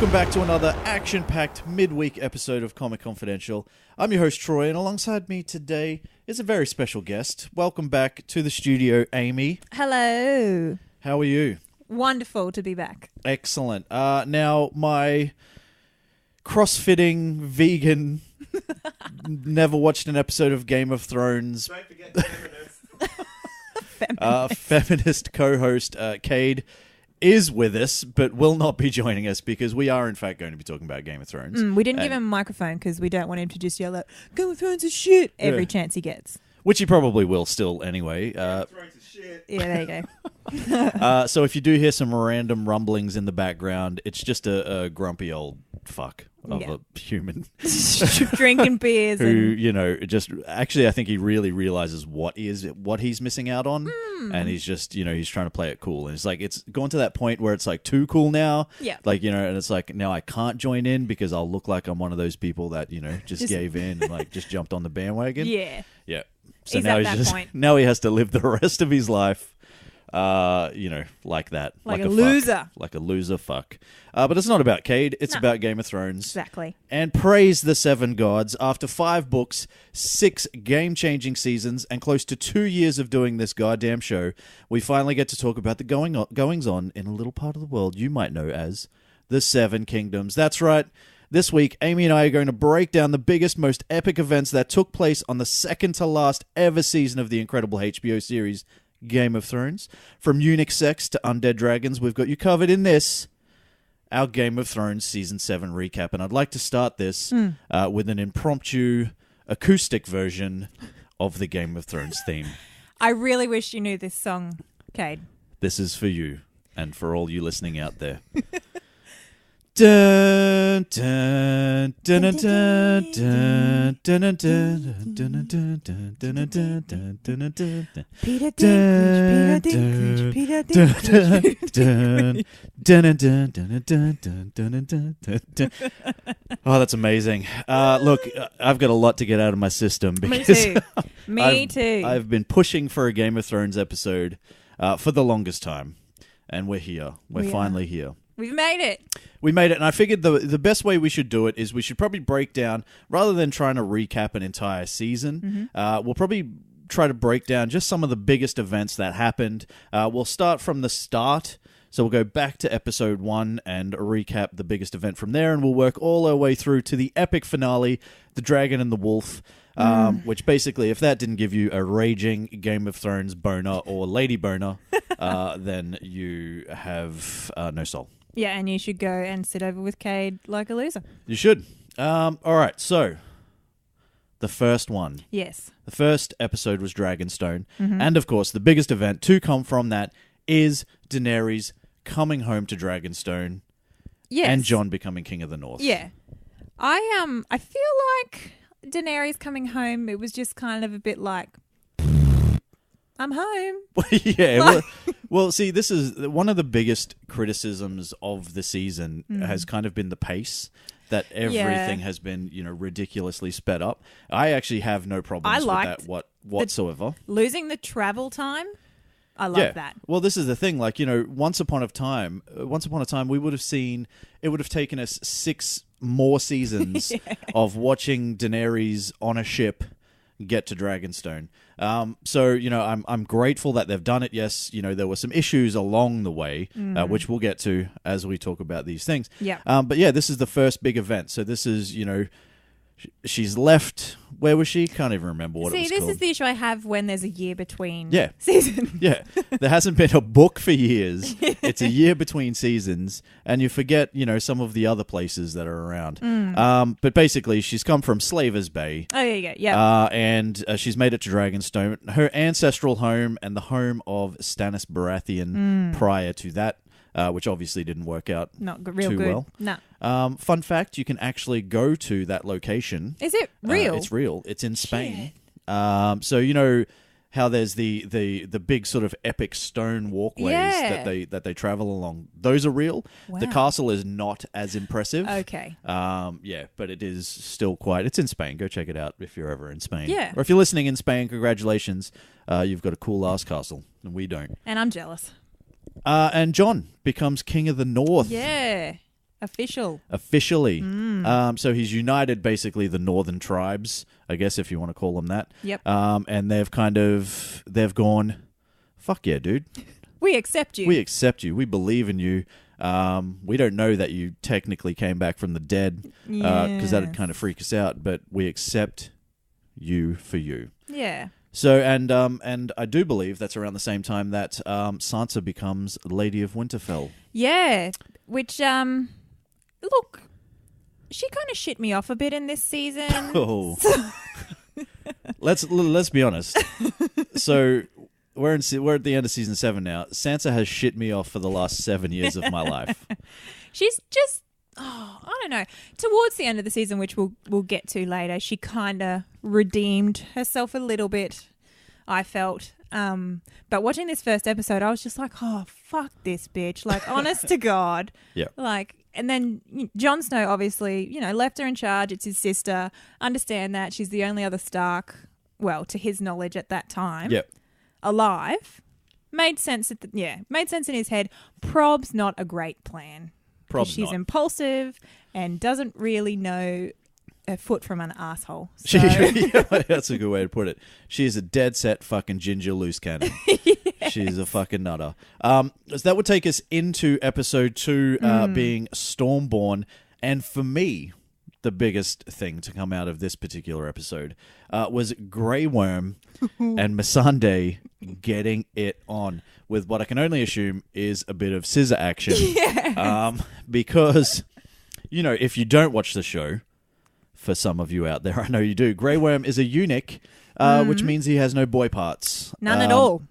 Welcome back to another action-packed midweek episode of Comic Confidential. I'm your host, Troy, and alongside me today is a very special guest. Welcome back to the studio, Amy. Hello. How are you? Wonderful to be back. Excellent. Now, my crossfitting vegan, never watched an episode of Game of Thrones. Don't forget the feminist. Feminist co-host, Cade, is with us, but will not be joining us because we are, in fact, going to be talking about Game of Thrones. We didn't give him a microphone because we don't want him to just yell out, Game of Thrones is shit, every chance he gets. Which he probably will still anyway. Thrones is shit. Yeah, there you go. So if you do hear some random rumblings in the background, it's just a grumpy old fuck of a human Drinking beers. who, and... you know, just actually I think he really realizes what he's missing out on, and he's just, you know, he's trying to play it cool, and it's like it's gone to that point where it's like too cool now. Yeah. Like, you know, and it's like now I can't join in because I'll look like I'm one of those people that, you know, just gave in and like just jumped on the bandwagon. Yeah. Yeah. So He's now at that point. now he has to live the rest of his life, you know, like that. Like a fuck. loser. Like a loser fuck. But it's not about Cade. It's about Game of Thrones. Exactly. And praise the seven gods. After 5 books, 6 game-changing seasons, and close to 2 years of doing this goddamn show, we finally get to talk about the goings-on in a little part of the world you might know as the Seven Kingdoms. That's right. This week, Amy and I are going to break down the biggest, most epic events that took place on the second-to-last ever season of the incredible HBO series Game of Thrones. From eunuch sex to undead dragons, we've got you covered in this, our Game of Thrones Season 7 recap. And I'd like to start this with an impromptu acoustic version of the Game of Thrones theme. I really wish you knew this song, Cade. This is for you and for all you listening out there. Dun, dun, dun, dun, dun, dun, dun, dun, dun, dun, dun, dun, dun, dun, dun, dun, dun. Peter Dinklage, Peter Dinklage. Oh, that's amazing. Look, I've got a lot to get out of my system Me because too. Me too. I've been pushing for a Game of Thrones episode for the longest time, and we're here. We're finally here. We've made it. We made it, and I figured the best way we should do it is we should probably break down, rather than trying to recap an entire season, we'll probably try to break down just some of the biggest events that happened. We'll start from the start, so we'll go back to episode 1 and recap the biggest event from there, and we'll work all our way through to the epic finale, The Dragon and the Wolf, which basically, if that didn't give you a raging Game of Thrones boner or lady boner, then you have no soul. Yeah, and you should go and sit over with Cade like a loser. You should. All right, so the first one. Yes. The first episode was Dragonstone. And, of course, the biggest event to come from that is Daenerys coming home to Dragonstone Yes. and Jon becoming King of the North. Yeah. I feel like Daenerys coming home, it was just kind of a bit like, I'm home. Yeah. Well, see, this is one of the biggest criticisms of the season has kind of been the pace. That everything has been, you know, ridiculously sped up. I actually have no problems with that whatsoever. Losing the travel time, I love that. Well, this is the thing. Like, you know, once upon a time, we would have seen it would have taken us 6 more seasons of watching Daenerys on a ship get to Dragonstone. So, you know, I'm grateful that they've done it. Yes, you know, there were some issues along the way, which we'll get to as we talk about these things. Yeah. But yeah, this is the first big event. So this is, you know, she's left. Where was she? Can't even remember what it was called. See, this is the issue I have when there's a year between Yeah. seasons. Yeah, there hasn't been a book for years. It's a year between seasons, and you forget, you know, some of the other places that are around. But basically, she's come from Slaver's Bay. Oh, there you go. Yeah. And she's made it to Dragonstone, her ancestral home and the home of Stannis Baratheon prior to that, which obviously didn't work out Not real too good. well. No. Fun fact, you can actually go to that location. Is it real? It's real. It's in Spain. So, you know how there's the big sort of epic stone walkways that they travel along. Those are real. Wow. The castle is not as impressive. Okay. Yeah, but it is still quite... It's in Spain. Go check it out if you're ever in Spain. Yeah. Or if you're listening in Spain, congratulations. You've got a cool-ass castle, and we don't. And I'm jealous. And Jon becomes King of the North. Yeah. Official. Officially. So he's united basically the northern tribes, I guess, if you want to call them that. Yep. And they've gone, fuck yeah, dude. We accept you. We accept you. We believe in you. We don't know that you technically came back from the dead because that'd kind of freak us out, but we accept you for you. Yeah. So, and I do believe that's around the same time that Sansa becomes Lady of Winterfell. Yeah, which, look, she kind of shit me off a bit in this season. Oh. Let's be honest. So, we're at the end of season 7 now. Sansa has shit me off for the last 7 years of my life. She's just, I don't know. Towards the end of the season, which we'll get to later, she kind of redeemed herself a little bit, I felt. But watching this first episode, I was just like, oh, fuck this bitch. Like, honest to God. Yeah. Like, and then Jon Snow obviously, left her in charge. It's his sister. Understand that. She's the only other Stark, well, to his knowledge at that time. Yep. Alive. Made sense made sense in his head. Prob's not a great plan. She's not. Impulsive and doesn't really know a foot from an asshole. So. That's a good way to put it. She is a dead set fucking ginger loose cannon. Yes. She's a fucking nutter. So that would take us into episode 2, being Stormborn. And for me, the biggest thing to come out of this particular episode was Grey Worm and Missandei getting it on with what I can only assume is a bit of scissor action. Yes. Because, if you don't watch the show, for some of you out there, I know you do, Grey Worm is a eunuch, which means he has no boy parts. None at all.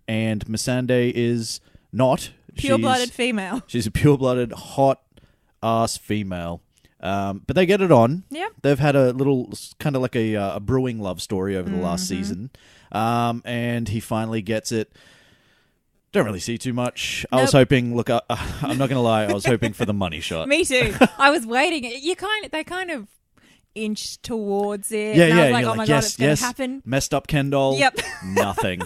And Missandei is not. Pure-blooded female. She's a pure-blooded, hot-ass female. But they get it on. Yep. They've had a little, kind of like a brewing love story over the last season. And he finally gets it. Don't really see too much. I was hoping, look, I'm not going to lie, I was hoping for the money shot. Me too. I was waiting. They kind of inched towards it. Yeah, and I was like, you're oh my like, God, yes, it's going to happen. Messed up Kendall. Yep. Nothing.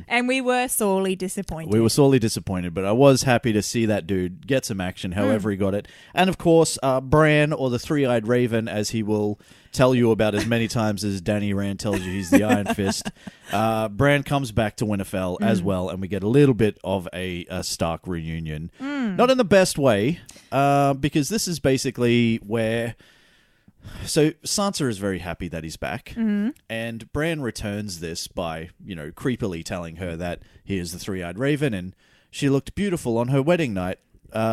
And we were sorely disappointed. We were sorely disappointed, but I was happy to see that dude get some action, however he got it. And of course, Bran, or the Three-Eyed Raven, as he will tell you about as many times as Danny Rand tells you he's the Iron Fist. Bran comes back to Winterfell as well, and we get a little bit of a Stark reunion. Not in the best way, because this is basically where... So Sansa is very happy that he's back, and Bran returns this by, creepily telling her that he is the Three-Eyed Raven, and she looked beautiful on her wedding night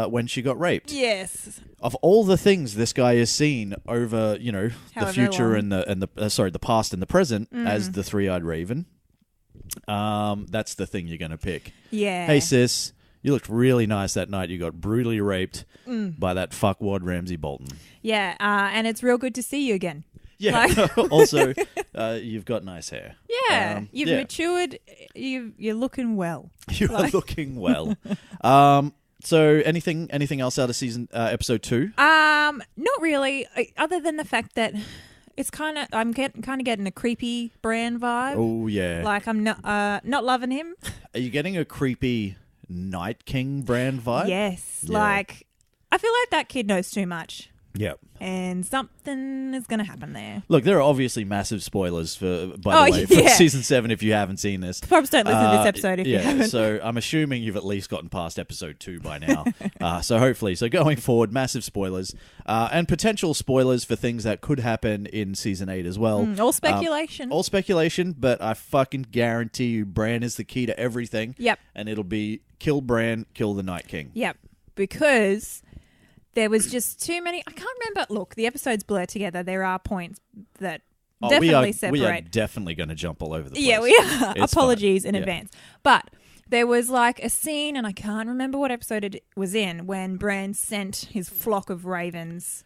when she got raped. Yes. Of all the things this guy has seen over, the future long. and the past and the present as the Three-Eyed Raven, that's the thing you're going to pick. Yeah. Hey sis, you looked really nice that night. You got brutally raped by that fuckwad Ramsay Bolton. Yeah, and it's real good to see you again. Yeah. Also, you've got nice hair. Yeah, you've matured. You're looking well. You are looking well. So anything else out of season episode 2? Not really. Other than the fact that it's I'm getting a creepy Bran vibe. Oh yeah. Like I'm not loving him. Are you getting a creepy Night King Bran vibe? Yes. Yeah. Like I feel like that kid knows too much. Yep. And something is going to happen there. Look, there are obviously massive spoilers for season 7 if you haven't seen this. Probably don't listen to this episode if you haven't. So I'm assuming you've at least gotten past episode 2 by now. So hopefully. So going forward, massive spoilers. And potential spoilers for things that could happen in season 8 as well. All speculation. All speculation, but I fucking guarantee you Bran is the key to everything. Yep. And it'll be kill Bran, kill the Night King. Yep. Because... there was just too many. I can't remember. Look, the episodes blur together. There are points that definitely separate. We are definitely going to jump all over the place. Yeah, we are. Apologies in advance. But there was like a scene, and I can't remember what episode it was in, when Bran sent his flock of ravens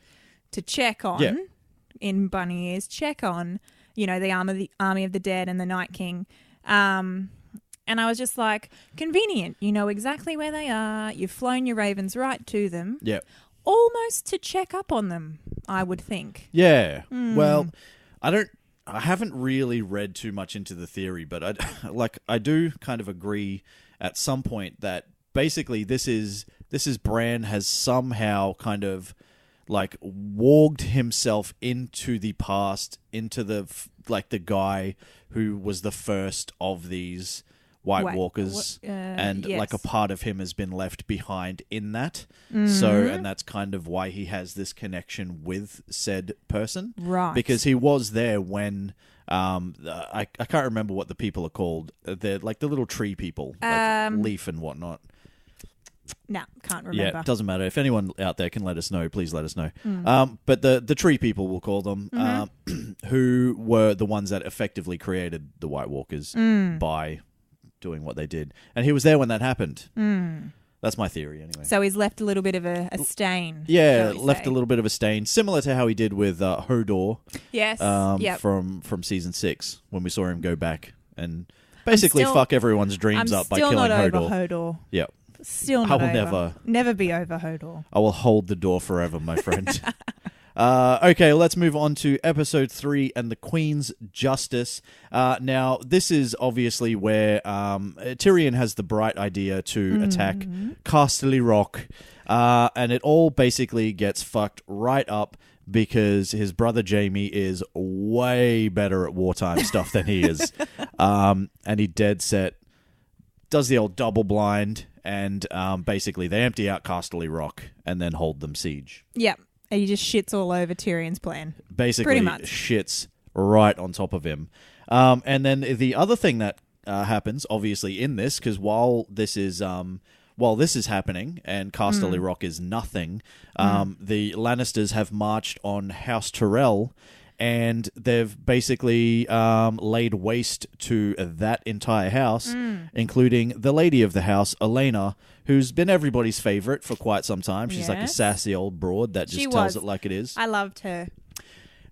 to check on, in bunny ears, check on, the army of the dead and the Night King. And I was just like, convenient. You know exactly where they are. You've flown your ravens right to them. Yeah. Almost to check up on them, I would think. Yeah. Well, I haven't really read too much into the theory, but I do kind of agree at some point that basically this is Bran has somehow kind of like warged himself into the past, into the guy who was the first of these White Walkers, and yes. like a part of him has been left behind in that. Mm-hmm. So, and that's kind of why he has this connection with said person, right? Because he was there when I can't remember what the people are called. They're like the little tree people, like Leaf and whatnot. No, can't remember. Yeah, it doesn't matter. If anyone out there can let us know, please let us know. But the tree people, we'll call them, who were the ones that effectively created the White Walkers by doing what they did. And he was there when that happened. That's my theory, anyway. So he's left a little bit of a stain. Yeah, left a little bit of a stain, similar to how he did with Hodor. Yes. From season 6, when we saw him go back and basically fuck everyone's dreams up by killing Hodor. I'm still not over Hodor. Yep. Still not over. Never be over Hodor. I will hold the door forever, my friend. Okay, let's move on to episode 3 and the Queen's Justice. Now, this is obviously where Tyrion has the bright idea to attack Casterly Rock, and it all basically gets fucked right up because his brother Jaime is way better at wartime stuff than he is, and he dead set does the old double blind, and basically they empty out Casterly Rock and then hold them siege. Yep. And he just shits all over Tyrion's plan. Basically, pretty much shits right on top of him. And then the other thing that happens, obviously, in this, because while this is happening and Casterly Rock is nothing, the Lannisters have marched on House Tyrell, and they've basically laid waste to that entire house, including the lady of the house, Elena, who's been everybody's favorite for quite some time. She's like a sassy old broad that just tells it like it is. I loved her.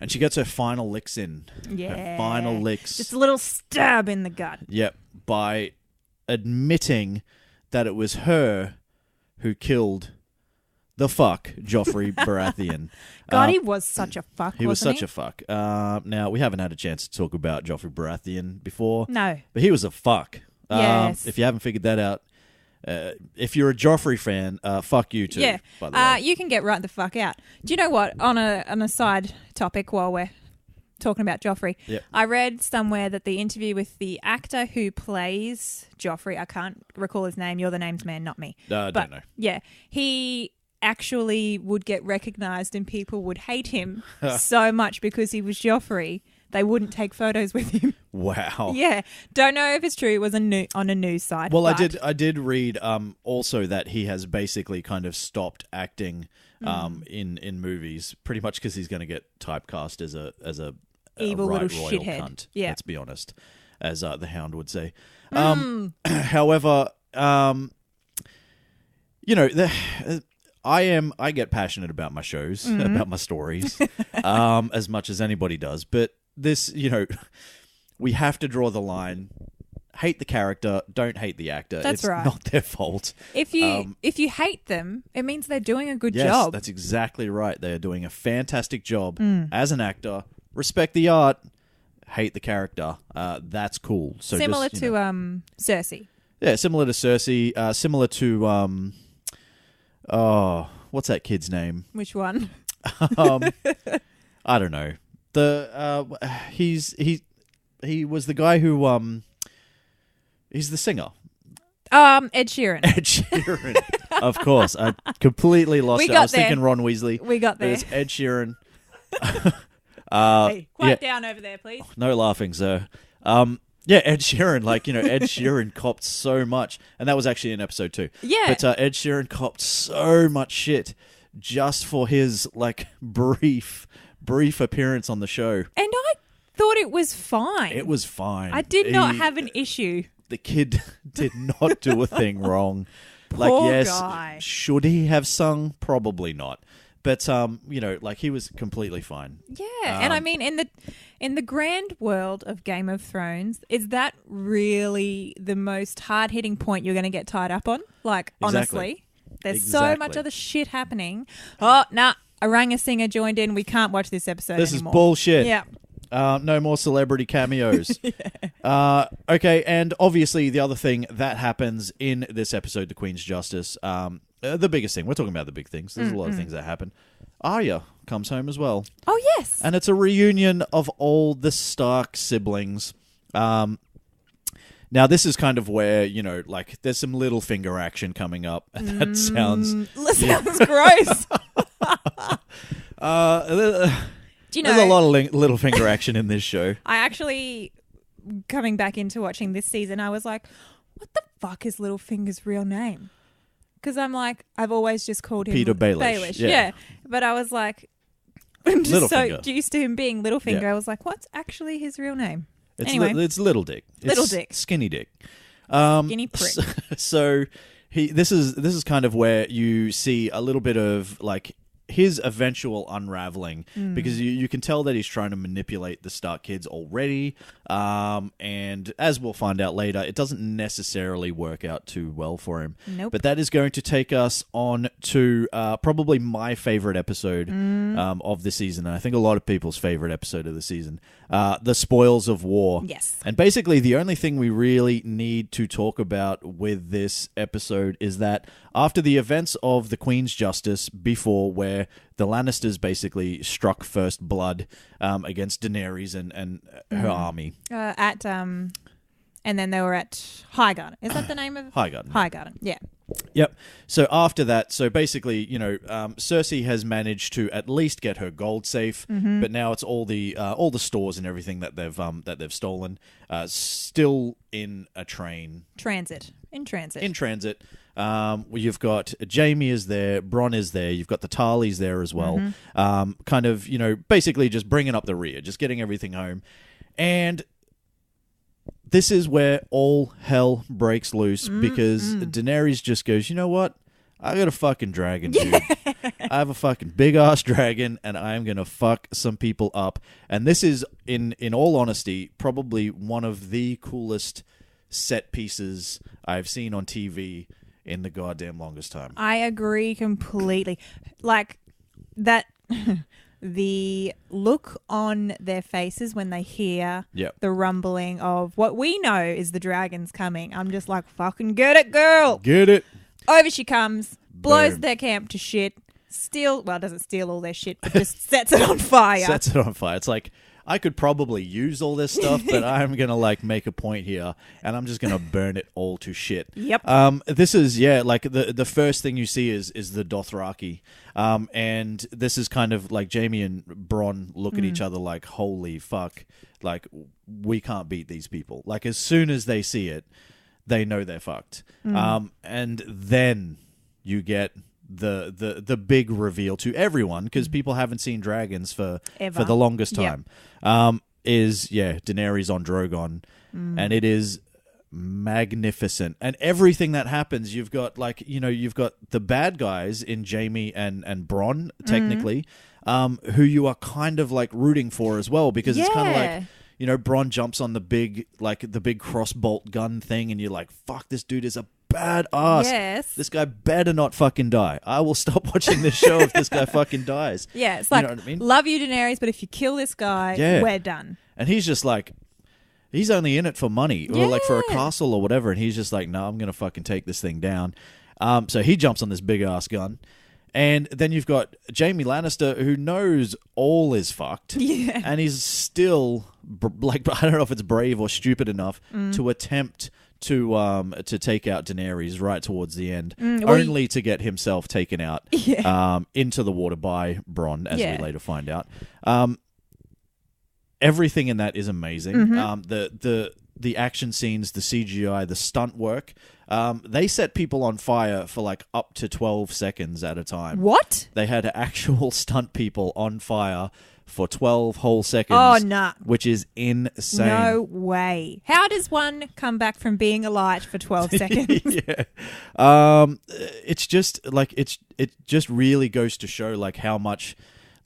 And she gets her final licks in. Yeah. Her final licks. Just a little stab in the gut. Yep. By admitting that it was her who killed the fuck Joffrey Baratheon. God, he was such a fuck, He was such a fuck. Now, we haven't had a chance to talk about Joffrey Baratheon before. No. But he was a fuck. Yes. If you haven't figured that out, if you're a Joffrey fan, fuck you too. Yeah. By the way. You can get right the fuck out. Do you know what? On a side topic while we're talking about Joffrey, I read somewhere that the interview with the actor who plays Joffrey, I can't recall his name. You're the names man, not me. I don't know. Yeah. He actually would get recognised and people would hate him so much because he was Joffrey. They wouldn't take photos with him. Wow. Yeah. Don't know if it's true. It was on a news site. Well, I did read also that he has basically kind of stopped acting in movies, pretty much because he's going to get typecast as a evil right little royal shithead. cunt. Yeah. Let's be honest, as the Hound would say. However, you know, I get passionate about my shows, about my stories, as much as anybody does. But this, you know, we have to draw the line. Hate the character, don't hate the actor. That's right. It's not their fault. If you hate them, it means they're doing a good Yes, job. that's exactly right. They are doing a fantastic job as an actor. Respect the art, hate the character. That's cool. So similar just, to Cersei. Yeah, similar to Cersei. Similar to what's that kid's name? Which one? I don't know. He was the guy who he's the singer. Ed Sheeran. Ed Sheeran. Of course. I completely lost it. I was thinking Ron Weasley. We got there. But it's Ed Sheeran. Hey, quiet down over there, please. No laughing, sir. Yeah, Ed Sheeran, Ed Sheeran copped so much. And that was actually in episode 2. Yeah. But Ed Sheeran copped so much shit just for his, brief appearance on the show. And I thought it was fine. It was fine. I did not have an issue. The kid did not do a thing wrong. Poor guy. Should he have sung? Probably not. But he was completely fine. Yeah, and I mean, in the grand world of Game of Thrones, is that really the most hard hitting point you're going to get tied up on? Honestly, there's so much other shit happening. Oh, nah, Aranga Singer joined in. We can't watch this episode This anymore. is bullshit. Yeah. No more celebrity cameos. Okay, and obviously the other thing that happens in this episode, The Queen's Justice, the biggest thing. We're talking about the big things. There's a lot of things that happen. Arya comes home as well. Oh, yes. And it's a reunion of all the Stark siblings. Now, this is kind of where, like, there's some Littlefinger action coming up. And that sounds gross. Do you know, there's a lot of Littlefinger action in this show. I actually, coming back into watching this season, I was like, what the fuck is Littlefinger's real name? Because I'm like, I've always just called him Peter Baelish. Yeah. But I was like, I'm just so Littlefinger. used to him being Littlefinger. Yeah. I was like, what's actually his real name? It's it's Little Dick. Little Dick. Skinny Dick. Skinny prick. So this is kind of where you see a little bit of like his eventual unraveling because you can tell that he's trying to manipulate the Stark kids already. And as we'll find out later, it doesn't necessarily work out too well for him. Nope. But that is going to take us on to probably my favorite episode of the season. And I think a lot of people's favorite episode of the season, The Spoils of War. Yes. And basically the only thing we really need to talk about with this episode is that after the events of the Queen's Justice before, where the Lannisters basically struck first blood against Daenerys and her army. And then they were at Highgarden. Is that the name of Highgarden. Highgarden, yeah. Yep. So after that, basically, Cersei has managed to at least get her gold safe, but now it's all the stores and everything that they've stolen, still in a train. In transit. You've got Jaime is there, Bronn is there, you've got the Tarleys there as well. Kind of, basically just bringing up the rear, just getting everything home. And this is where all hell breaks loose because Daenerys just goes, you know what? I got a fucking dragon, dude. I have a fucking big-ass dragon, and I am going to fuck some people up. And this is, in all honesty, probably one of the coolest set pieces I've seen on TV in the goddamn longest time. I agree completely. Like, that... The look on their faces when they hear the rumbling of what we know is the dragons coming. I'm just like, fucking get it, girl. Get it. Over she comes, blows Boom. their camp to shit, doesn't steal all their shit, but just sets it on fire. Sets it on fire. It's like, I could probably use all this stuff, but I'm going to like make a point here and I'm just going to burn it all to shit. Yep. This is, like the first thing you see is the Dothraki. And this is kind of like Jaime and Bronn look at each other like, holy fuck, like we can't beat these people. Like as soon as they see it, they know they're fucked. And then you get the big reveal to everyone because people haven't seen dragons for the longest time. Is Daenerys on Drogon, and it is magnificent. And everything that happens, you've got you've got the bad guys in Jaime and Bronn technically, who you are kind of like rooting for as well because it's kind of like Bronn jumps on the big crossbolt gun thing, and you're like, fuck, this dude is a badass. Yes. This guy better not fucking die. I will stop watching this show if this guy fucking dies. Yeah, it's like, you know what I mean? Love you, Daenerys, but if you kill this guy, we're done. And he's just like, he's only in it for money or like for a castle or whatever. And he's just like, no, I'm going to fucking take this thing down. So he jumps on this big ass gun. And then you've got Jaime Lannister, who knows all is fucked. Yeah. And he's still, I don't know if it's brave or stupid enough to attempt to take out Daenerys right towards the end, only to get himself taken out into the water by Bronn, as we later find out. Everything in that is amazing. The action scenes, the CGI, the stunt work. They set people on fire for like up to 12 seconds at a time. What? They had actual stunt people on fire for 12 whole seconds. Oh, nah. Which is insane. No way. How does one come back from being alight for 12 seconds? It's just like it just really goes to show like how much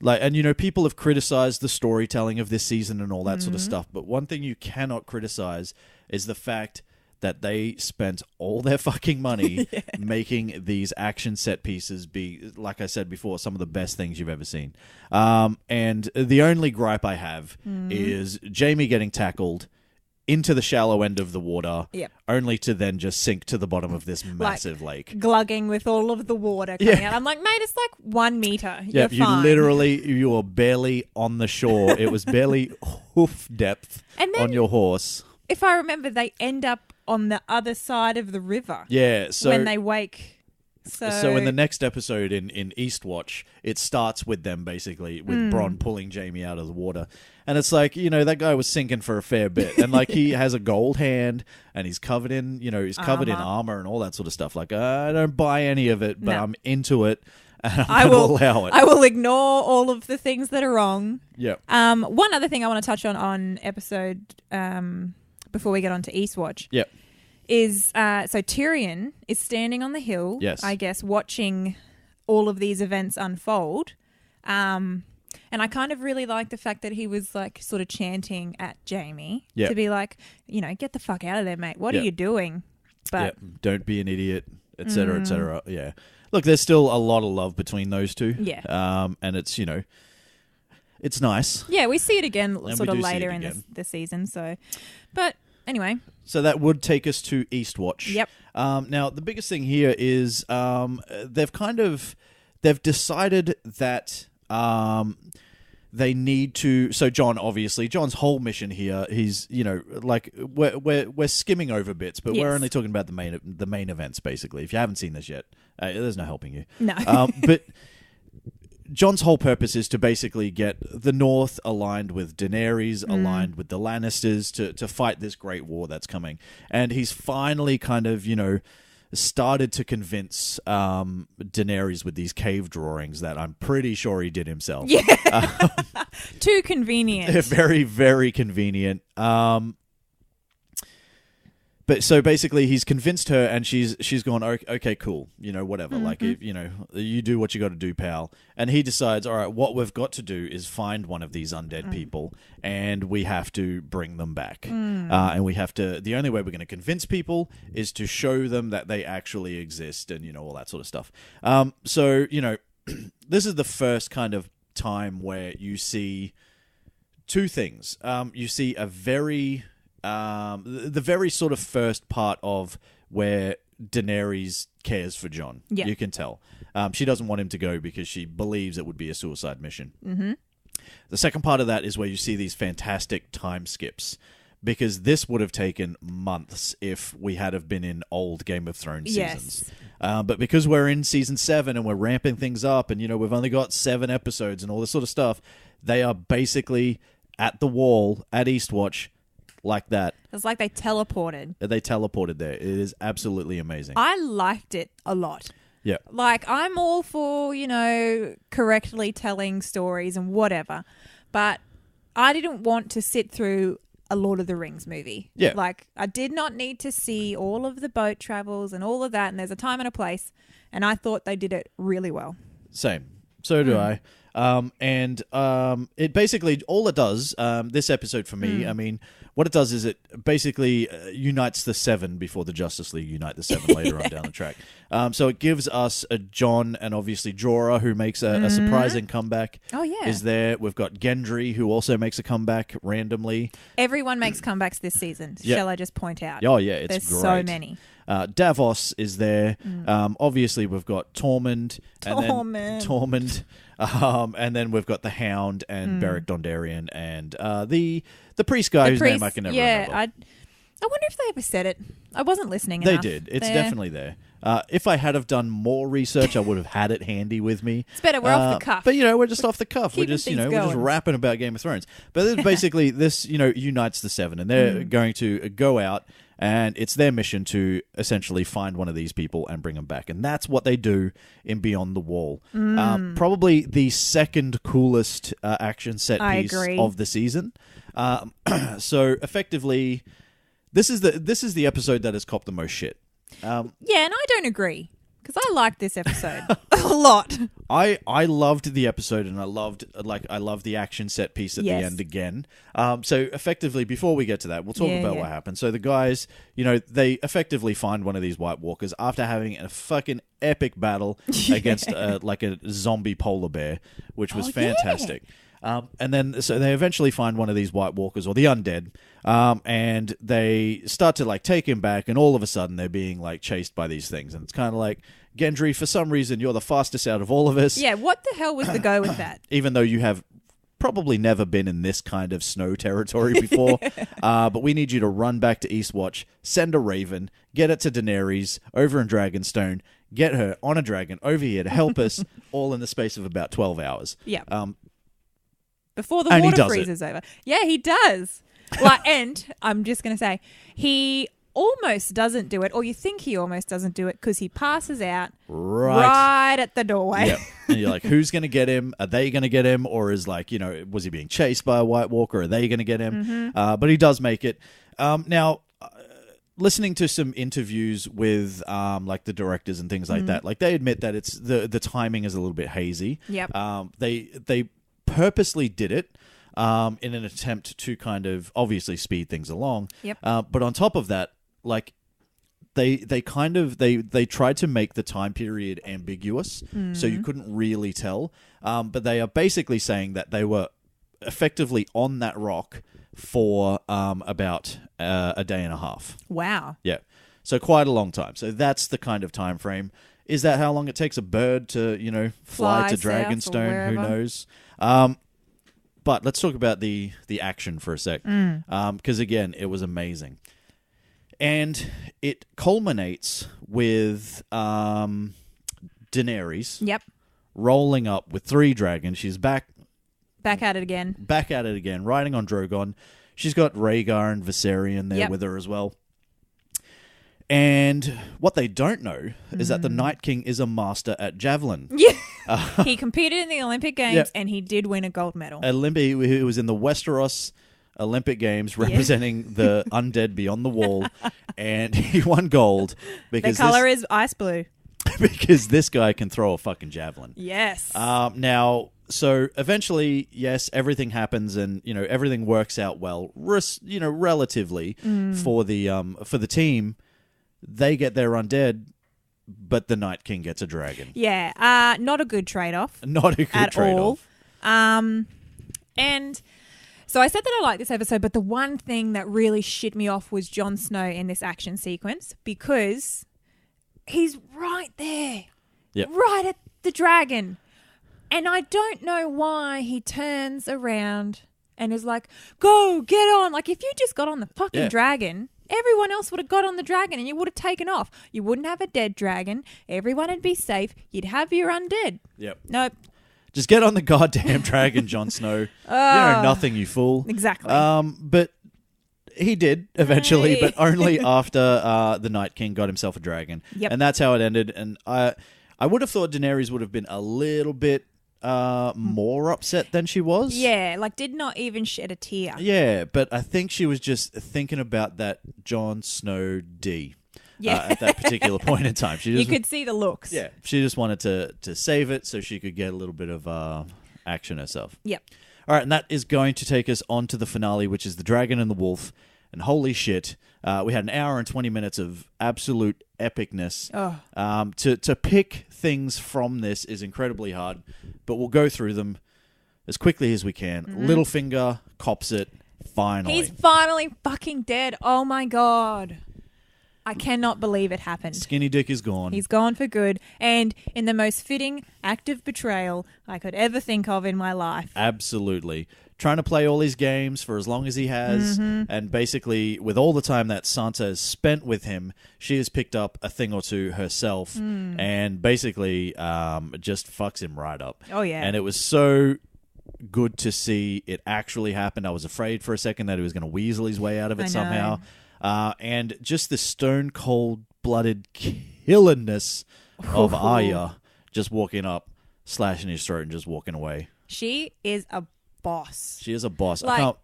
and people have criticized the storytelling of this season and all that sort of stuff, but one thing you cannot criticize is the fact that they spent all their fucking money making these action set pieces be, like I said before, some of the best things you've ever seen. And the only gripe I have is Jaime getting tackled into the shallow end of the water, Yep. only to then just sink to the bottom of this massive lake. Glugging with all of the water coming out. I'm like, mate, it's like 1 meter. Yeah, you were barely on the shore. It was barely hoof depth And then, on your horse. if I remember, they end up on the other side of the river. Yeah, so when they wake. So in the next episode in Eastwatch, it starts with them basically with Bronn pulling Jaime out of the water, and it's like, that guy was sinking for a fair bit, and like he has a gold hand and he's covered in in armor and all that sort of stuff. Like, I don't buy any of it, but No. I'm into it, and I will will allow it. I will ignore all of the things that are wrong. Yeah. One other thing I want to touch on episode before we get on to Eastwatch. Yep. Is so Tyrion is standing on the hill, Yes. I guess, watching all of these events unfold. And I kind of really like the fact that he was like sort of chanting at Jaime to be like, get the fuck out of there, mate. What are you doing? But don't be an idiot, etc., etc. Yeah. Look, there's still a lot of love between those two. Yeah. And it's, it's nice. Yeah, we see it again And sort we of do see later it in again. the season. So, but anyway. So that would take us to Eastwatch. Yep. Now, the biggest thing here is they've decided that they need to. So John's whole mission here. He's we're skimming over bits, but we're only talking about the main events basically. If you haven't seen this yet, there's no helping you. No. But John's whole purpose is to basically get the North aligned with Daenerys, aligned with the Lannisters to fight this great war that's coming. And he's finally kind of, started to convince Daenerys with these cave drawings that I'm pretty sure he did himself. Yeah. Too convenient. Very, very convenient. But so basically, he's convinced her, and she's gone, okay, cool, whatever. Like, if, you do what you got to do, pal. And he decides, all right, what we've got to do is find one of these undead people, and we have to bring them back. And we have to. The only way we're going to convince people is to show them that they actually exist, and all that sort of stuff. So this is the first kind of time where you see two things. You see a very the very sort of first part of where Daenerys cares for Jon. Yeah. You can tell. She doesn't want him to go because she believes it would be a suicide mission. Mm-hmm. The second part of that is where you see these fantastic time skips, because this would have taken months if we had have been in old Game of Thrones seasons. But because we're in season 7 and we're ramping things up, and we've only got 7 episodes and all this sort of stuff, they are basically at the wall at Eastwatch. Like that. It's like they teleported. They teleported there. It is absolutely amazing. I liked it a lot. Yeah. Like, I'm all for, correctly telling stories and whatever. But I didn't want to sit through a Lord of the Rings movie. Yeah. Like, I did not need to see all of the boat travels and all of that. And there's a time and a place. And I thought they did it really well. Same. So do I. It basically, all it does, this episode for me, I mean, what it does is it basically unites the 7 before the Justice League unite the 7 later on down the track. So it gives us a Jon and obviously Jorah, who makes a surprising comeback. Oh, yeah. Is there. We've got Gendry, who also makes a comeback randomly. Everyone makes comebacks this season, shall I just point out? Oh, yeah, it's There's great. so many. Davos is there. Obviously, we've got Tormund. Tormund. And then we've got the Hound and Beric Dondarrion and the priest guy whose name I can never remember. I wonder if they ever said it. I wasn't listening They enough. did. It's definitely there. If I had have done more research, I would have had it handy with me. It's better. We're off the cuff. But we're just off the cuff. We're just we're just rapping about Game of Thrones. But this basically this unites the 7, and they're going to go out. And it's their mission to essentially find one of these people and bring them back. And that's what they do in Beyond the Wall. Probably the second coolest action set piece of the season. So effectively, this is the episode that has copped the most shit. Yeah, and I don't agree. Because I liked this episode a lot. I loved the episode, and I loved the action set piece at the end again. So effectively, before we get to that, we'll talk about what happened. So the guys, they effectively find one of these White Walkers after having a fucking epic battle against like a zombie polar bear, which was fantastic. And then, so they eventually find one of these White Walkers, or the undead, and they start to, like, take him back, and all of a sudden they're being, like, chased by these things. And it's kind of like, Gendry, for some reason, you're the fastest out of all of us. Yeah, what the hell was the go with that? Even though you have probably never been in this kind of snow territory before. But we need you to run back to Eastwatch, send a raven, get it to Daenerys over in Dragonstone, get her on a dragon over here to help us, all in the space of about 12 hours. Yeah. Before the water freezes over. Yeah, he does. Like, and I'm just going to say, he almost doesn't do it, or you think he almost doesn't do it, because he passes out right at the doorway. Yep. And you're like, who's going to get him? Are they going to get him? Or is, like, you know, was he being chased by a White Walker? Are they going to get him? But he does make it. Now, listening to some interviews with like the directors and things like that, like, they admit that it's the timing is a little bit hazy. Yep. They purposely did it in an attempt to kind of obviously speed things along. Yep. But on top of that, like, they tried to make the time period ambiguous, so you couldn't really tell. But they are basically saying that they were effectively on that rock for about a day and a half. Wow. Yeah. So quite a long time. So that's the kind of time frame. Is that how long it takes a bird to, you know, fly to Dragonstone? Who knows? But let's talk about the action for a sec. Because, again, it was amazing. And it culminates with Daenerys rolling up with 3 dragons. She's back at it again. Riding on Drogon. She's got Rhaegar and Viserion there with her as well. And what they don't know is that the Night King is a master at javelin. Yeah. He competed in the Olympic Games and he did win a gold medal. He was in the Westeros Olympic Games representing the undead beyond the wall, and he won gold because the color is ice blue. Because this guy can throw a fucking javelin. Yes. Now, so eventually, yes, everything happens, and you know everything works out well. You know, relatively for the team, they get their undead, but the Night King gets a dragon. Yeah. Not a good trade-off. Not a good trade-off. And so I said that I like this episode, but the one thing that really shit me off was Jon Snow in this action sequence, because he's right there. Yep. Right at the dragon. And I don't know why he turns around and is like, go, get on. Like, if you just got on the fucking dragon, everyone else would have got on the dragon and you would have taken off. You wouldn't have a dead dragon. Everyone would be safe. You'd have your undead. Yep. Nope. Just get on the goddamn dragon, Jon Snow. You know nothing, you fool. Exactly. But he did eventually, but only after the Night King got himself a dragon. Yep. And that's how it ended. And I would have thought Daenerys would have been a little bit more upset than she was. Yeah, like did not even shed a tear. Yeah, but I think she was just thinking about that Jon Snow D. At that particular point in time. You could see the looks. Yeah, she just wanted to save it so she could get a little bit of action herself. Yep. All right, and that is going to take us on to the finale, which is the Dragon and the Wolf. And holy shit, we had an hour and 20 minutes of absolute epicness. Oh. To pick things from this is incredibly hard, but we'll go through them as quickly as we can. Littlefinger cops it, finally. He's finally fucking dead. Oh my god. I cannot believe it happened. Skinny Dick is gone. He's gone for good, and in the most fitting act of betrayal I could ever think of in my life. Absolutely. Trying to play all these games for as long as he has, and basically, with all the time that Sansa has spent with him, she has picked up a thing or two herself, and basically just fucks him right up. Oh, yeah. And it was so good to see it actually happen. I was afraid for a second that he was going to weasel his way out of it somehow. And just the stone-cold-blooded killingness of Arya just walking up, slashing his throat and just walking away. She is a boss. She is a boss. Like,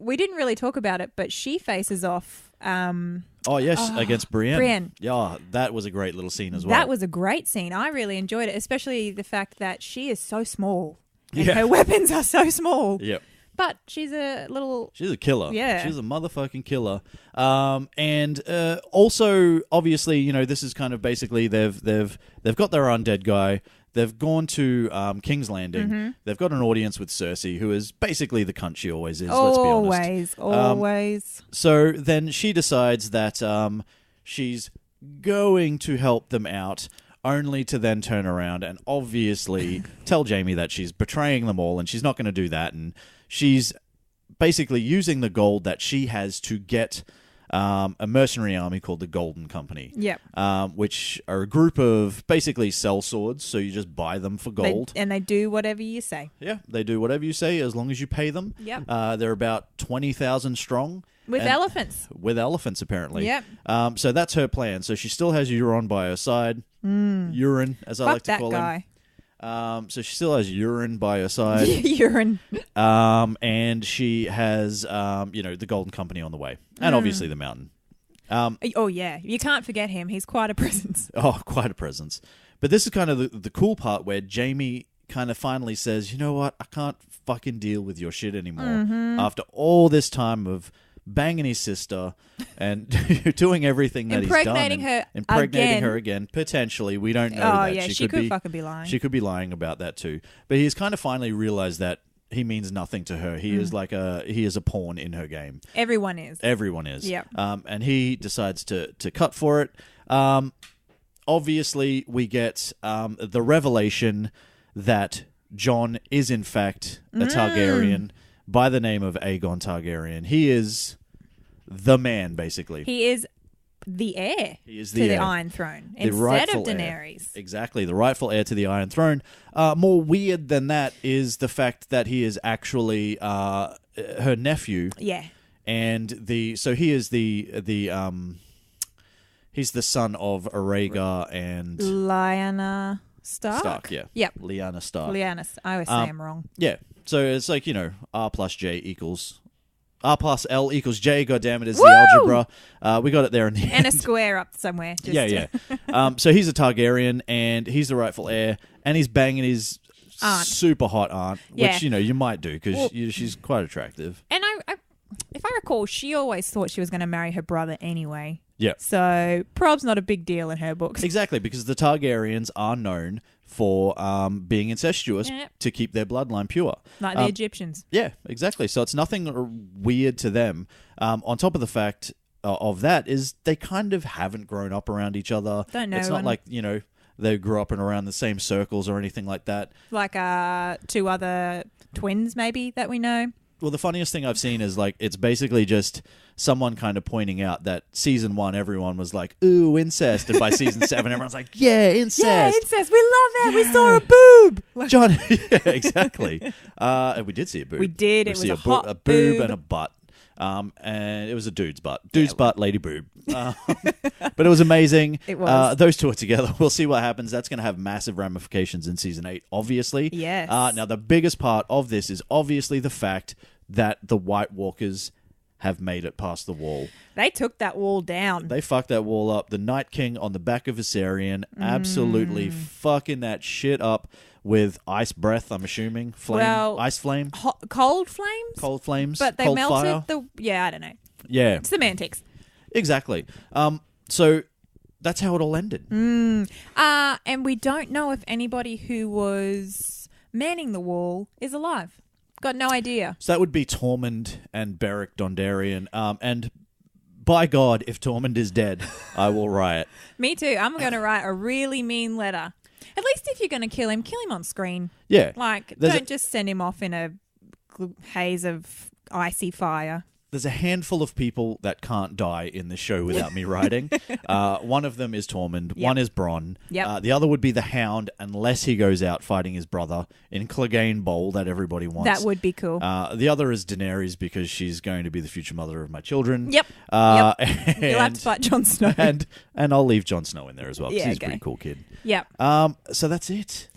we didn't really talk about it, but she faces off... against Brienne. Yeah, that was a great little scene as well. That was a great scene. I really enjoyed it, especially the fact that she is so small. And her weapons are so small. Yep. But she's a killer. Yeah. She's a motherfucking killer. And also, obviously, you know, this is kind of basically they've got their undead guy. they've gone to King's Landing. They've got an audience with Cersei, who is basically the cunt she always is, let's be honest. Always. So then she decides that she's going to help them out, only to then turn around and obviously tell Jaime that she's betraying them all, and she's not going to do that. And she's basically using the gold that she has to get a mercenary army called the Golden Company. Yep. Which are a group of basically sellswords, so you just buy them for gold. And they do whatever you say. Yeah, they do whatever you say as long as you pay them. Yep. They're about 20,000 strong. With elephants. With elephants, apparently. Yep. So that's her plan. So she still has Euron by her side. Urine, as I like to call him. So she still has Euron by her side. Urine. And she has, the Golden Company on the way. And obviously the Mountain. Oh, yeah. You can't forget him. He's quite a presence. Oh, quite a presence. But this is kind of the cool part where Jaime kind of finally says, you know what? I can't fucking deal with your shit anymore. After all this time of banging his sister and doing everything that he's done. Impregnating her again, potentially. We don't know that. Yeah, she could fucking be lying. She could be lying about that too. But he's kind of finally realized that he means nothing to her. He is he is a pawn in her game. Everyone is. Yep. And he decides to cut for it. Obviously, we get the revelation that Jon is in fact a Targaryen by the name of Aegon Targaryen. He is the man, basically. He is the heir to the Iron Throne instead of Daenerys. Heir. Exactly, the rightful heir to the Iron Throne. More weird than that is the fact that he is actually her nephew. Yeah. And so he is he's the son of Aerys and Lyanna Stark. Yeah. Yep. Lyanna Stark. I always say I'm wrong. Yeah. So it's like, R plus L equals J, goddammit, is the algebra. We got it there in the end. And a square up somewhere. Yeah. So he's a Targaryen, and he's the rightful heir, and he's banging his super hot aunt, which, you might do, because she's quite attractive. And if I recall, she always thought she was going to marry her brother anyway. Yeah. So prob's not a big deal in her books. Exactly, because the Targaryens are known for being incestuous to keep their bloodline pure. Like the Egyptians. Yeah, exactly. So it's nothing weird to them. On top of the fact of that is they kind of haven't grown up around each other. Don't know. It's not like, they grew up in around the same circles or anything like that. Like 2 other twins maybe that we know. Well, the funniest thing I've seen is it's basically just someone kind of pointing out that season 1, everyone was like, ooh, incest. And by season 7, everyone's like, yeah, incest. Yeah, incest. We love that. Yeah. We saw a boob. John, yeah, exactly. And we did see a boob. We did. It was a boob and a butt. And it was a dude's butt. Dude's butt, lady boob. But it was amazing. It was. Those two are together. We'll see what happens. That's going to have massive ramifications in season 8, obviously. Yes. Now, the biggest part of this is obviously the fact that the White Walkers have made it past the wall. They took that wall down. They fucked that wall up. The Night King on the back of Viserion absolutely fucking that shit up with ice breath, I'm assuming. Ice flame? Cold flames? Cold flames. But they cold melted fire. I don't know. Yeah. Semantics. Exactly. So that's how it all ended. And we don't know if anybody who was manning the wall is alive. Got no idea. So that would be Tormund and Beric Dondarrion. And by God, if Tormund is dead, I will riot. Me too. I'm going to write a really mean letter. At least if you're going to kill him on screen. Yeah. Don't just send him off in a haze of icy fire. There's a handful of people that can't die in this show without me writing. One of them is Tormund. One is Bronn. Yep. The other would be the Hound, unless he goes out fighting his brother in Clegane Bowl that everybody wants. That would be cool. The other is Daenerys because she's going to be the future mother of my children. Yep. And, you'll have to fight Jon Snow. And I'll leave Jon Snow in there as well because he's a pretty cool kid. Yep. So that's it.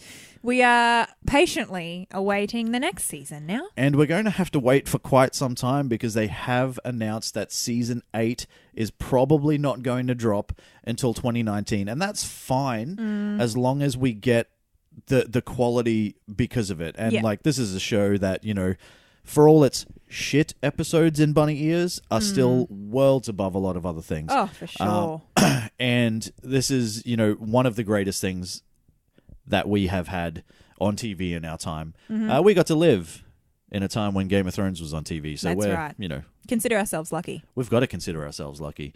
We are patiently awaiting the next season now. And we're going to have to wait for quite some time because they have announced that season 8 is probably not going to drop until 2019. And that's fine as long as we get the quality because of it. And this is a show that, for all its shit episodes in Bunny Ears are still worlds above a lot of other things. Oh, for sure. And this is, one of the greatest things that we have had on TV in our time. We got to live in a time when Game of Thrones was on TV. So That's we're, right. you know, Consider ourselves lucky. we've got to consider ourselves lucky.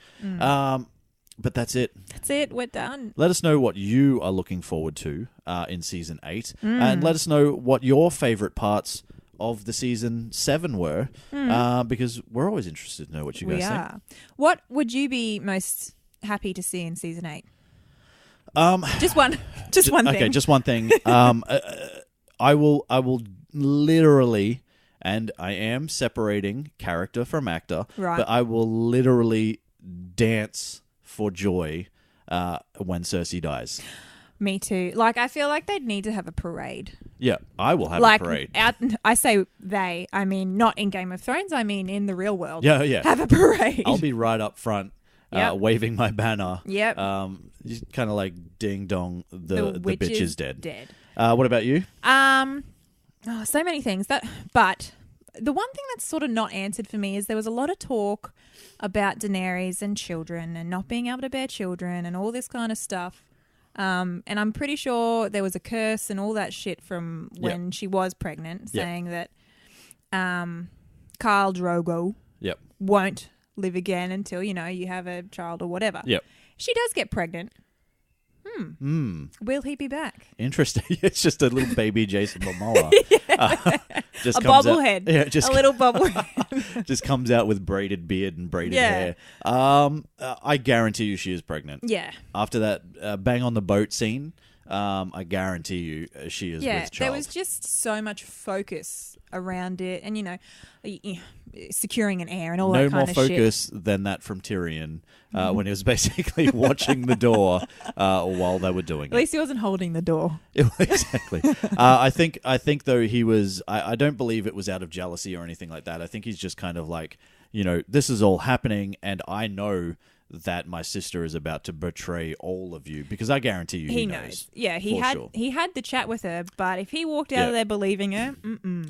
But that's it. That's it. We're done. Let us know what you are looking forward to in Season 8. And let us know what your favourite parts of the Season 7 were. Because we're always interested to know what you guys think. What would you be most happy to see in Season 8? Just one thing. Okay, just one thing. I will literally, and I am separating character from actor, Right. but I will literally dance for joy when Cersei dies. Me too. Like, I feel like they'd need to have a parade. Yeah, I will have Like, a parade. I say they. I mean, not in Game of Thrones. I mean, in the real world. Yeah. Have a parade. I'll be right up front, Yep. waving my banner. Yep. Kind of like ding dong, the witch bitch is dead. Dead. What about you? So many things. But the one thing that's sort of not answered for me is there was a lot of talk about Daenerys and children and not being able to bear children and all this kind of stuff. And I'm pretty sure there was a curse and all that shit from when she was pregnant, saying that Khal Drogo won't live again until, you have a child or whatever. Yep. She does get pregnant. Will he be back? Interesting. It's just a little baby Jason Momoa. Just A comes bobblehead. A little bobblehead. just comes out with braided beard and braided hair. I guarantee you she is pregnant. Yeah. After that bang on the boat scene, I guarantee you she is with child. There was just so much focus around it and, securing an heir and all that kind of shit. No more focus than that from Tyrion when he was basically watching the door while they were doing it. At least he wasn't holding the door. Exactly. I think though he was. I don't believe it was out of jealousy or anything like that. I think he's just kind of like, this is all happening, and I know that my sister is about to betray all of you, because I guarantee you he knows. Yeah, he had the chat with her, but if he walked out of there believing her,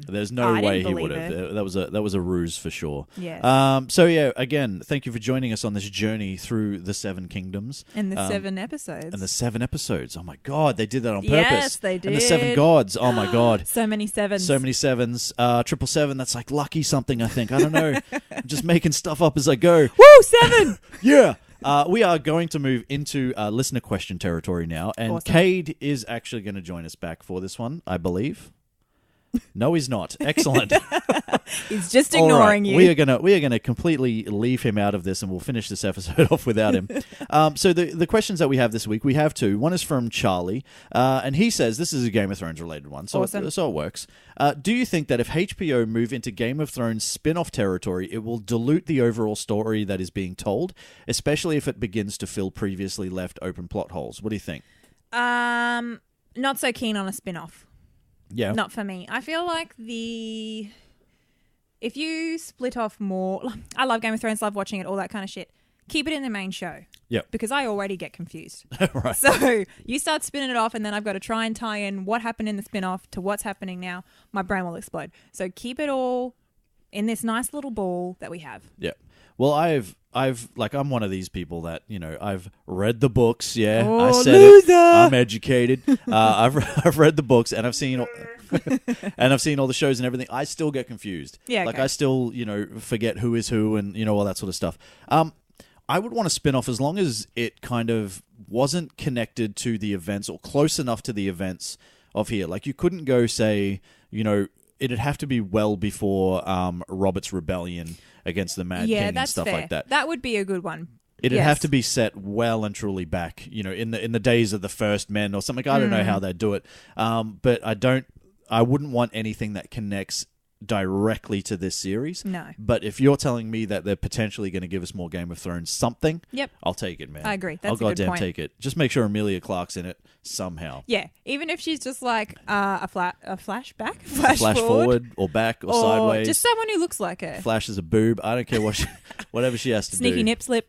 there's no way he would have. That was a ruse for sure. Yeah. So yeah, again, thank you for joining us on this journey through the 7 kingdoms and the 7 episodes. And the 7 episodes. Oh my god, they did that on purpose. Yes, they did. And the 7 gods. Oh my god. So many sevens. So many sevens. 777. That's like lucky something. I think. I don't know. I'm just making stuff up as I go. Woo, 7. Yeah. We are going to move into listener question territory now, and awesome. Cade is actually going to join us back for this one, I believe. No, he's not. Excellent. He's just ignoring you. We are gonna completely leave him out of this, and we'll finish this episode off without him. So the questions that we have this week, we have 2. One is from Charlie, and he says this is a Game of Thrones related one, so awesome. So it works. Do you think that if HBO move into Game of Thrones spin-off territory, it will dilute the overall story that is being told, especially if it begins to fill previously left open plot holes? What do you think? Not so keen on a spin-off. Yeah. Not for me. I feel like if you split off more, I love Game of Thrones, love watching it, all that kind of shit. Keep it in the main show. Yep. Because I already get confused. Right. So you start spinning it off, and then I've got to try and tie in what happened in the spin-off to what's happening now. My brain will explode. So keep it all in this nice little ball that we have. Yeah. Well, I'm one of these people that, I've read the books. Yeah, I said loser. it. I'm educated. I've read the books, and I've seen all the shows and everything. I still get confused. Yeah, I still, forget who is who and, all that sort of stuff. I would want a spin-off as long as it kind of wasn't connected to the events or close enough to the events of here. Like, you couldn't go say, it'd have to be well before Robert's rebellion against the Mad King and stuff fair. like that. That would be a good one. It'd have to be set well and truly back, in the days of the first men or something. I don't know how they'd do it, but I wouldn't want anything that connects directly to this series. No. But if you're telling me that they're potentially going to give us more Game of Thrones something, I'll take it, man. I agree. That's I'll a good goddamn point. take it. Just make sure Amelia Clark's in it somehow. Yeah, even if she's just like a flashback, Flash forward or back or sideways. Just someone who looks like her. Flashes a boob. I don't care whatever she has to do. Sneaky nip slip.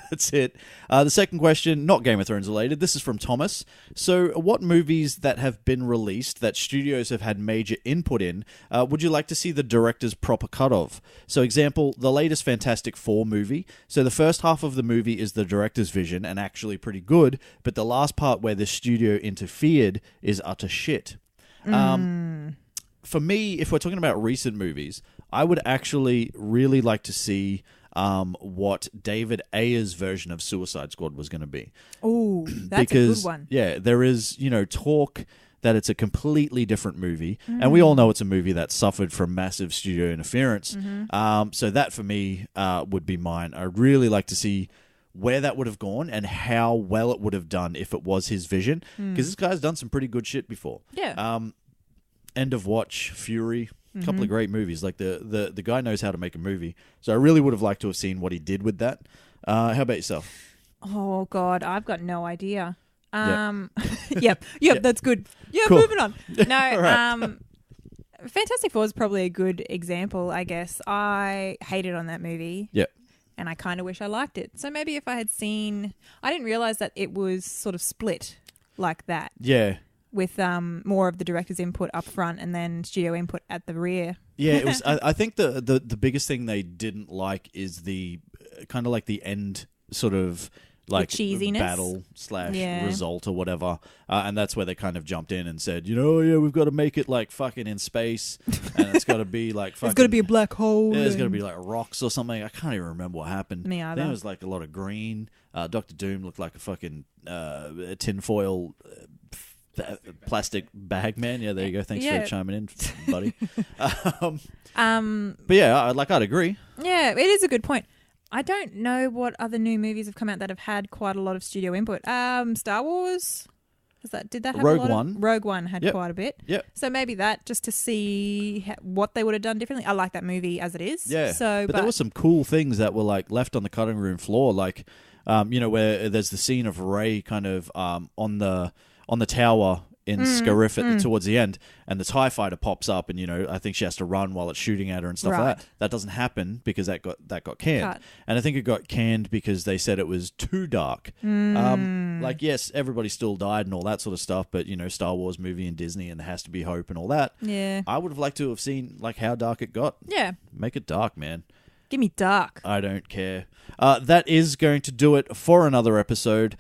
That's it. The second question, not Game of Thrones related. This is from Thomas. So, what movies that have been released that studios have had major input in would you like to see the director's proper cut of. So, example, the latest Fantastic Four movie. So, the first half of the movie is the director's vision and actually pretty good, but the last part where the studio interfered is utter shit. For me, if we're talking about recent movies, I would actually really like to see what David Ayer's version of Suicide Squad was going to be. Oh, that's a good one. Yeah, there is, talk that it's a completely different movie. And we all know it's a movie that suffered from massive studio interference. So that, for me, would be mine. I'd really like to see where that would have gone and how well it would have done if it was his vision. Because this guy's done some pretty good shit before. Yeah. End of Watch, Fury, a couple of great movies. Like, the guy knows how to make a movie. So I really would have liked to have seen what he did with that. How about yourself? Oh, God, I've got no idea. Yep, that's good. Yeah, cool. Moving on. No, Right. Fantastic Four is probably a good example, I guess. I hated on that movie. Yeah. And I kind of wish I liked it. So maybe if I had seen... I didn't realize that it was sort of split like that. Yeah. With more of the director's input up front and then studio input at the rear. Yeah, it was. I think the biggest thing they didn't like is the kind of like the end sort of like cheesiness. battle / result or whatever, and that's where they kind of jumped in and said, we've got to make it like fucking in space, and it's got to be like fucking, it's got to be a black hole. Yeah, it's got to be like rocks or something. I can't even remember what happened. Me either. Then it was like a lot of green. Dr. Doom looked like a fucking tinfoil. Plastic bag man. Yeah, there you go. Thanks for chiming in, buddy. But yeah, I'd agree. Yeah, it is a good point. I don't know what other new movies have come out that have had quite a lot of studio input. Star Wars. Did that have Rogue a lot One? Rogue One had quite a bit. Yep. So maybe that, just to see what they would have done differently. I like that movie as it is. Yeah. So, but there were some cool things that were like left on the cutting room floor, like where there's the scene of Rey kind of on the tower in Scarif towards the end, and the TIE fighter pops up, and I think she has to run while it's shooting at her and stuff like that. That doesn't happen because that got canned. Cut. And I think it got canned because they said it was too dark. Yes, everybody still died and all that sort of stuff, but Star Wars movie and Disney, and there has to be hope and all that. Yeah. I would have liked to have seen like how dark it got. Yeah. Make it dark, man. Give me dark. I don't care. That is going to do it for another episode.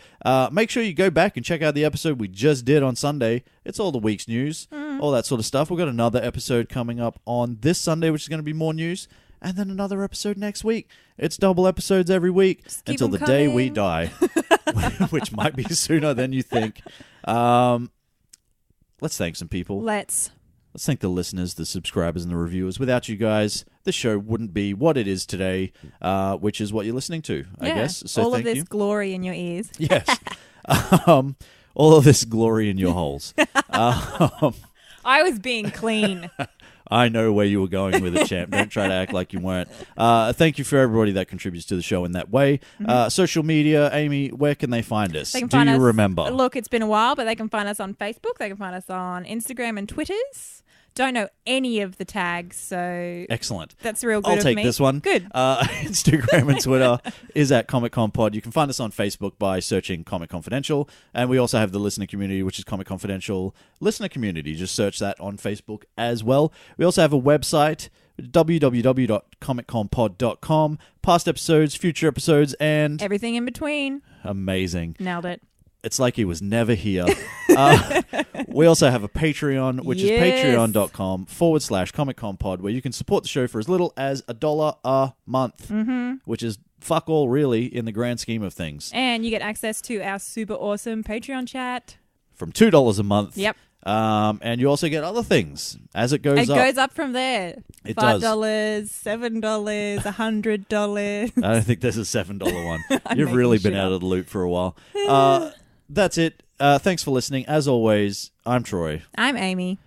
Make sure you go back and check out the episode we just did on Sunday. It's all the week's news, all that sort of stuff. We've got another episode coming up on this Sunday, which is going to be more news, and then another episode next week. It's double episodes every week until the day we die, which might be sooner than you think. Let's thank some people. Let's thank the listeners, the subscribers, and the reviewers. Without you guys, the show wouldn't be what it is today, which is what you're listening to, I guess. So all thank of this you. glory in your ears. Yes. All of this glory in your holes. I was being clean. I know where you were going with it, champ. Don't try to act like you weren't. Thank you for everybody that contributes to the show in that way. Social media, Amy, where can they find us? Do you remember? Look, it's been a while, but they can find us on Facebook. They can find us on Instagram and Twitters. Don't know any of the tags, so... Excellent. That's real good I'll of take me. this one. Good. Instagram and Twitter is at Comic Con Pod. You can find us on Facebook by searching Comic Confidential. And we also have the listener community, which is Comic Confidential Listener Community. Just search that on Facebook as well. We also have a website, www.comicconpod.com. Past episodes, future episodes, and... everything in between. Amazing. Nailed it. It's like he was never here. We also have a Patreon, which is patreon.com/ComicConPod, where you can support the show for as little as $1 a month, which is fuck all, really, in the grand scheme of things. And you get access to our super awesome Patreon chat. From $2 a month. Yep. And you also get other things as it goes up. It goes up from there. It $5, does. $7, $100. I don't think there's a $7 one. You've really been out of the loop for a while. That's it. Thanks for listening. As always, I'm Troy. I'm Amy.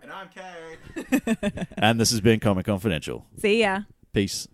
And I'm Kay. And this has been Comic Confidential. See ya. Peace.